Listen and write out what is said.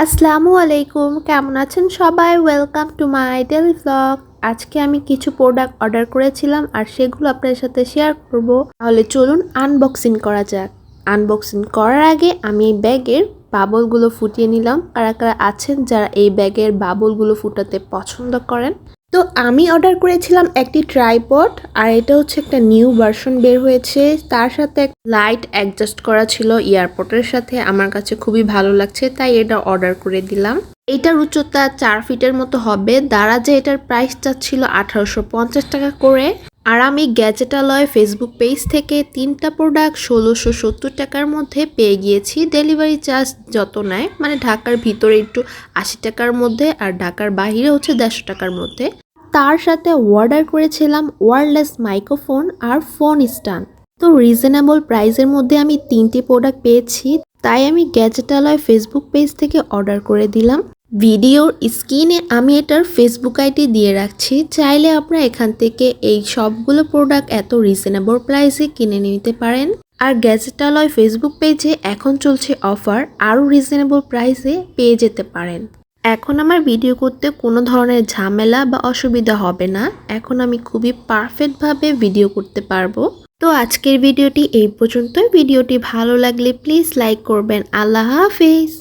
আসসালামু আলাইকুম, কেমন আছেন সবাই? Welcome to my daily vlog. আজকে আমি কিছু প্রোডাক্ট অর্ডার করেছিলাম আর সেগুলো আপনাদের সাথে শেয়ার করব। তাহলে চলুন আনবক্সিং করা যাক। আনবক্সিং করার আগে আমি এই ব্যাগের বাবলগুলো ফুটিয়ে নিলাম। কারা কারা আছেন যারা এই ব্যাগের বাবলগুলো ফুটাতে পছন্দ করেন? তো আমি অর্ডার করেছিলাম একটি ট্রাইপড, আর এটা হচ্ছে একটা নিউ ভার্সন বের হয়েছে। তার সাথে লাইট অ্যাডজাস্ট করা ছিল এয়ারপোর্টের সাথে। আমার কাছে খুবই ভালো লাগছে, তাই এটা অর্ডার করে দিলাম। এটার উচ্চতা 4 ফিটের মতো হবে। দারাজে এটার প্রাইস চাচ্ছিল 1850 টাকা করে। আর আমি গ্যাজেটালয় ফেসবুক পেজ থেকে 3টা প্রোডাক্ট 1670 টাকার মধ্যে পেয়ে গিয়েছি। ডেলিভারি চার্জ যত নেয়, মানে ঢাকার ভিতরে একটু 80 টাকার মধ্যে আর ঢাকার বাইরে হচ্ছে 150 টাকার মধ্যে। তার সাথে অর্ডার করেছিলাম ওয়্যারলেস মাইক্রোফোন আর ফোন স্ট্যান্ড। তো রিজনেবল প্রাইসের মধ্যে আমি 3টি প্রোডাক্ট পেয়েছি, তাই আমি গ্যাজেটালয় ফেসবুক পেজ থেকে অর্ডার করে দিলাম। ভিডিওর স্ক্রিনে আমি এটার ফেসবুক আইডি দিয়ে রাখছি, চাইলে আপনারা এখান থেকে এই সবগুলো প্রোডাক্ট এত রিজনেবল প্রাইসে কিনে নিতে পারেন। আর গ্যাজেটালয় ফেসবুক পেজে এখন চলছে অফার, আরও রিজনেবল প্রাইসে পেয়ে যেতে পারেন। এখন আমার ভিডিও করতে কোনো ধরনের ঝামেলা বা অসুবিধা হবে না। এখন আমি খুবই পারফেক্টভাবে ভিডিও করতে পারবো। তো আজকের ভিডিওটি এই পর্যন্তই। ভিডিওটি ভালো লাগলে প্লিজ লাইক করবেন। আল্লাহ হাফেজ।